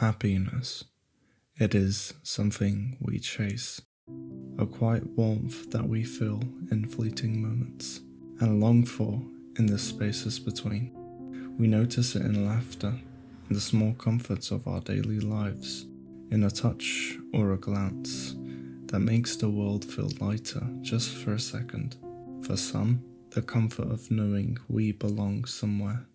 Happiness. It is something we chase, a quiet warmth that we feel in fleeting moments and long for in the spaces between. We notice it in laughter, in the small comforts of our daily lives, in a touch or a glance that makes the world feel lighter just for a second. For some, the comfort of knowing we belong somewhere.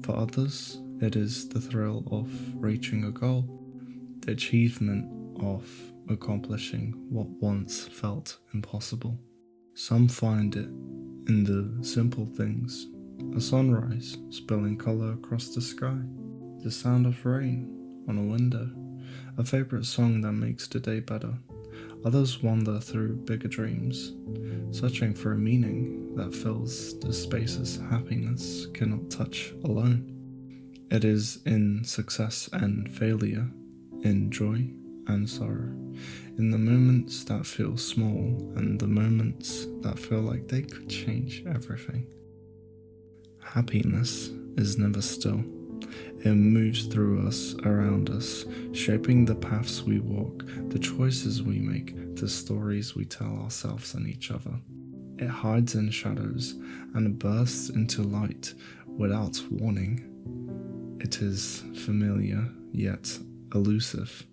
For others, it is the thrill of reaching a goal, the achievement of accomplishing what once felt impossible. Some find it in the simple things, a sunrise spilling color across the sky, the sound of rain on a window, a favorite song that makes the day better. Others wander through bigger dreams, searching for a meaning that fills the spaces happiness cannot touch alone. It is in success and failure, in joy and sorrow, in the moments that feel small and the moments that feel like they could change everything. Happiness is never still. It moves through us, around us, shaping the paths we walk, the choices we make, the stories we tell ourselves and each other. It hides in shadows and bursts into light without warning. It is familiar, yet elusive,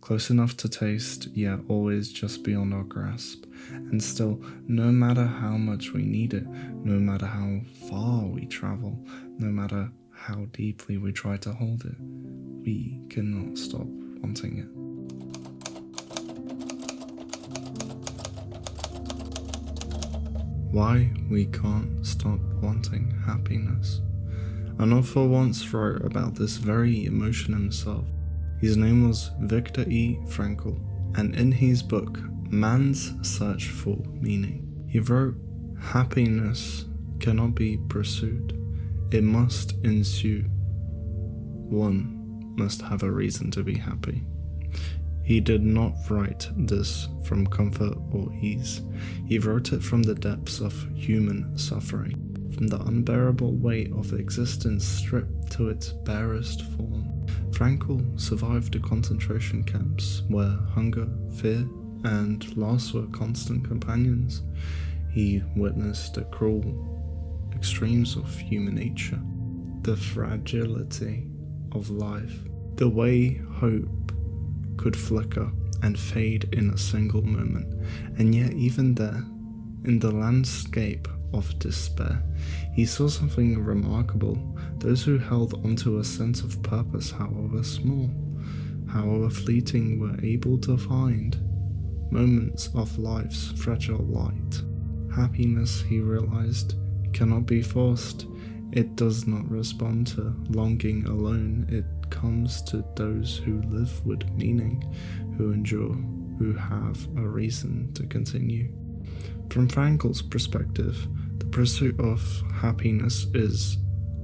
close enough to taste, yet always just beyond our grasp. And still, no matter how much we need it, no matter how far we travel, no matter how deeply we try to hold it, we cannot stop wanting it. Why we can't stop wanting happiness. An author once wrote about this very emotion himself. His name was Viktor E. Frankl, and in his book, Man's Search for Meaning, he wrote, "Happiness cannot be pursued. It must ensue. One must have a reason to be happy." He did not write this from comfort or ease. He wrote it from the depths of human suffering, from the unbearable weight of existence stripped to its barest form. Frankl survived the concentration camps where hunger, fear, and loss were constant companions. He witnessed the cruel extremes of human nature, the fragility of life, the way hope could flicker and fade in a single moment. And yet even there, in the landscape of despair, he saw something remarkable. Those who held onto a sense of purpose, however small, however fleeting, were able to find moments of life's fragile light. Happiness, he realized, cannot be forced. It does not respond to longing alone. It comes to those who live with meaning, who endure, who have a reason to continue. From Frankl's perspective, the pursuit of happiness is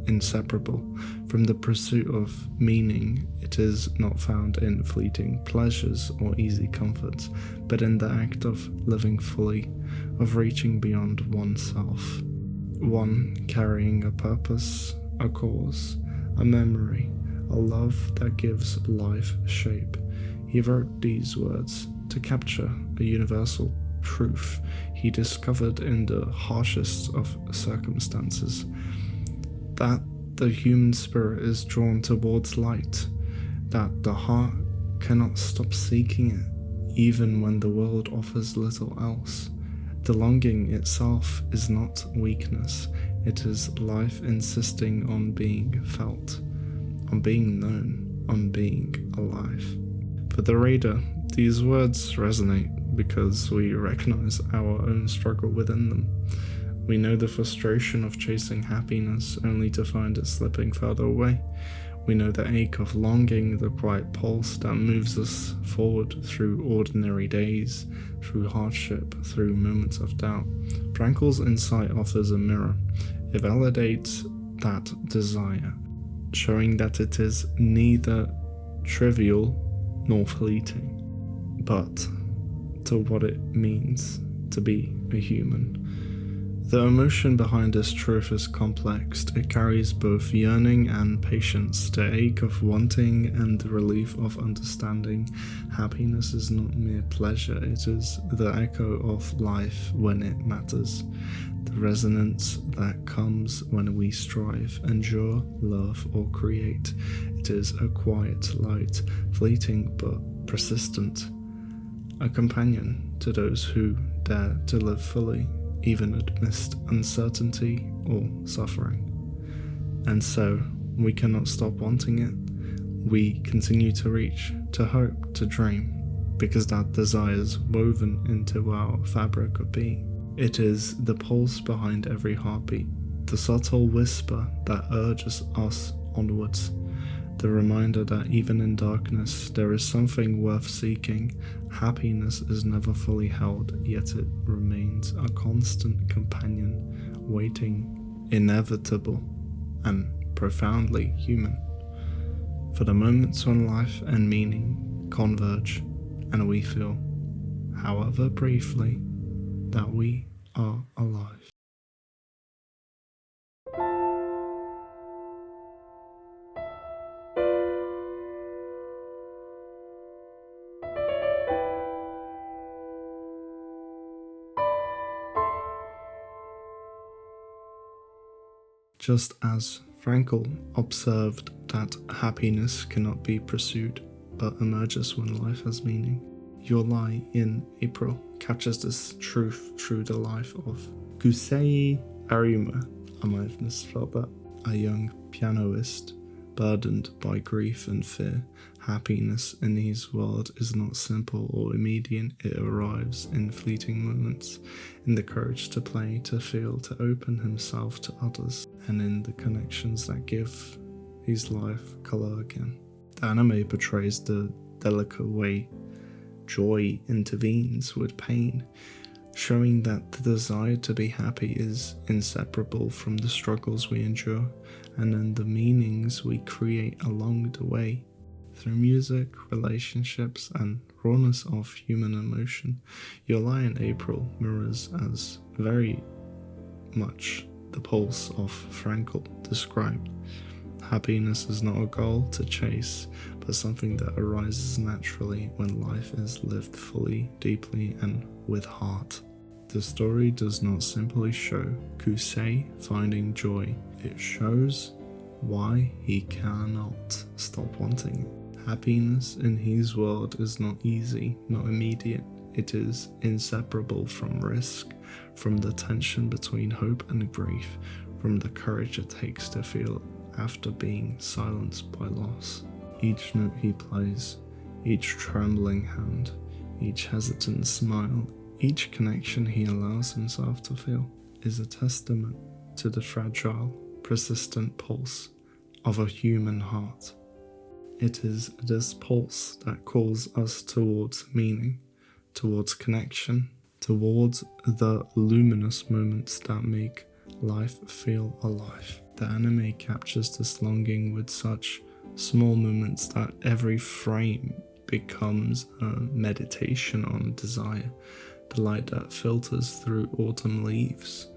inseparable from the pursuit of meaning. It is not found in fleeting pleasures or easy comforts, but in the act of living fully, of reaching beyond oneself. One carrying a purpose, a cause, a memory, a love that gives life shape. He wrote these words to capture a universal truth he discovered in the harshest of circumstances, that the human spirit is drawn towards light, that the heart cannot stop seeking it even when the world offers little else. The longing itself is not weakness, it is life insisting on being felt, on being known, on being alive. For the reader, these words resonate because we recognize our own struggle within them. We know the frustration of chasing happiness only to find it slipping further away. We know the ache of longing, the quiet pulse that moves us forward through ordinary days, through hardship, through moments of doubt. Frankl's insight offers a mirror. It validates that desire, showing that it is neither trivial nor fleeting, but to what it means to be a human. The emotion behind this truth is complex. It carries both yearning and patience, the ache of wanting and the relief of understanding. Happiness is not mere pleasure, it is the echo of life when it matters. The resonance that comes when we strive, endure, love, or create. It is a quiet light, fleeting but persistent. A companion to those who dare to live fully, even amidst uncertainty or suffering. And so, we cannot stop wanting it. We continue to reach, to hope, to dream, because that desire is woven into our fabric of being. It is the pulse behind every heartbeat, the subtle whisper that urges us onwards, the reminder that even in darkness there is something worth seeking. Happiness is never fully held, yet it remains a constant companion, waiting, inevitable, and profoundly human. For the moments when life and meaning converge, and we feel, however briefly, that we are alive. Just as Frankl observed that happiness cannot be pursued, but emerges when life has meaning, Your Lie in April captures this truth through the life of Kusei Arima, I might have misspelled that, a young pianist burdened by grief and fear. Happiness in his world is not simple or immediate, it arrives in fleeting moments, in the courage to play, to feel, to open himself to others, and in the connections that give his life color again. The anime portrays the delicate way joy intervenes with pain, showing that the desire to be happy is inseparable from the struggles we endure and in the meanings we create along the way. Through music, relationships, and rawness of human emotion, Your Lie in April mirrors as very much the pulse of Frankl described. Happiness is not a goal to chase, but something that arises naturally when life is lived fully, deeply, and with heart. The story does not simply show Kusei finding joy, it shows why he cannot stop wanting it. Happiness in his world is not easy, not immediate. It is inseparable from risk, from the tension between hope and grief, from the courage it takes to feel after being silenced by loss. Each note he plays, each trembling hand, each hesitant smile, each connection he allows himself to feel is a testament to the fragile, persistent pulse of a human heart. It is this pulse that calls us towards meaning, towards connection, towards the luminous moments that make life feel alive. The anime captures this longing with such small moments that every frame becomes a meditation on desire. The light that filters through autumn leaves,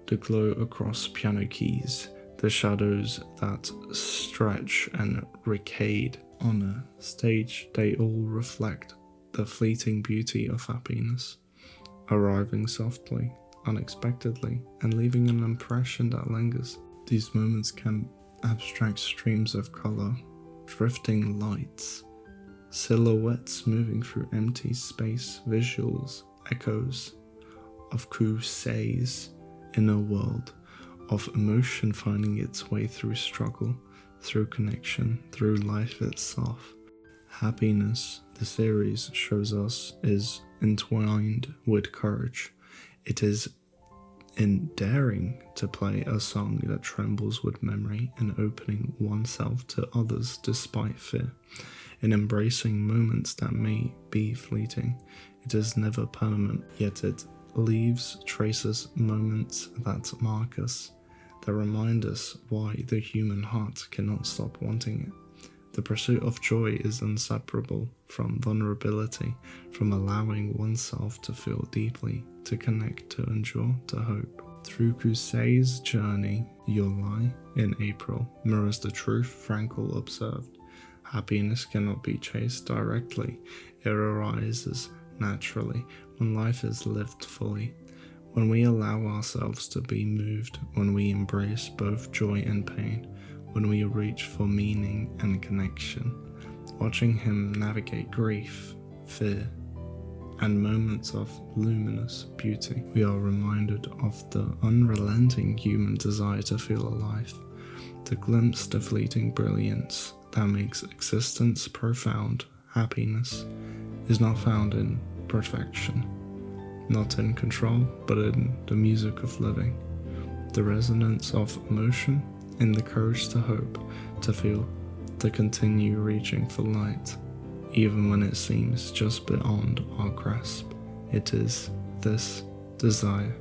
the glow across piano keys, the shadows that stretch and recede on a stage, they all reflect the fleeting beauty of happiness, arriving softly, unexpectedly, and leaving an impression that lingers. These moments can abstract streams of color, drifting lights, silhouettes moving through empty space, visuals, echoes of Kusei's inner world, of emotion finding its way through struggle, through connection, through life itself. Happiness, the series shows us, is entwined with courage. It is in daring to play a song that trembles with memory and opening oneself to others despite fear. In embracing moments that may be fleeting, it is never permanent, yet it leaves traces, moments that mark us, that remind us why the human heart cannot stop wanting it. The pursuit of joy is inseparable from vulnerability, from allowing oneself to feel deeply, to connect, to endure, to hope. Through Kusei's journey, your lie in April mirrors the truth Frankel observed. Happiness cannot be chased directly. It arises naturally when life is lived fully. When we allow ourselves to be moved, when we embrace both joy and pain, when we reach for meaning and connection. Watching him navigate grief, fear, and moments of luminous beauty, we are reminded of the unrelenting human desire to feel alive, to glimpse the fleeting brilliance that makes existence profound. Happiness is not found in perfection, not in control, but in the music of living, the resonance of emotion, in the courage to hope, to feel, to continue reaching for light, even when it seems just beyond our grasp. It is this desire,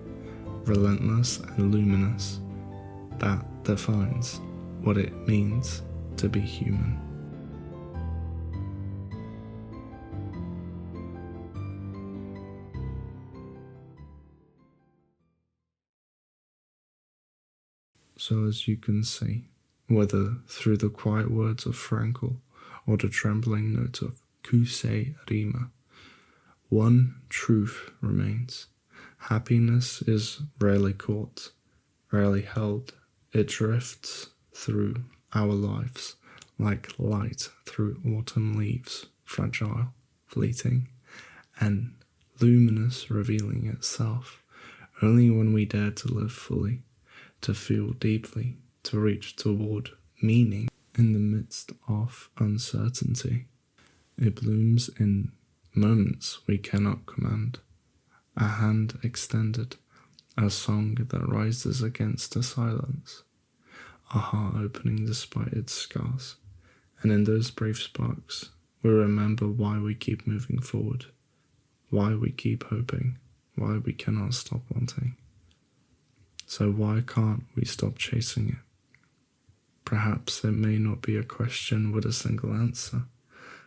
relentless and luminous, that defines what it means to be human. So as you can see, whether through the quiet words of Frankel or the trembling note of Kusei Rima, one truth remains. Happiness is rarely caught, rarely held. It drifts through our lives like light through autumn leaves, fragile, fleeting, and luminous, revealing itself only when we dare to live fully, to feel deeply, to reach toward meaning in the midst of uncertainty. It blooms in moments we cannot command, a hand extended, a song that rises against the silence, a heart opening despite its scars. And in those brief sparks, we remember why we keep moving forward, why we keep hoping, why we cannot stop wanting. So why can't we stop chasing it? Perhaps it may not be a question with a single answer.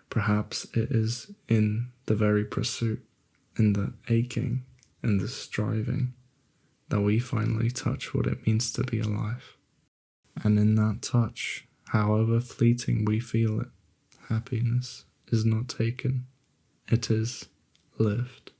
Perhaps it is in the very pursuit, in the aching, in the striving, that we finally touch what it means to be alive. And in that touch, however fleeting we feel it, happiness is not taken, it is lived.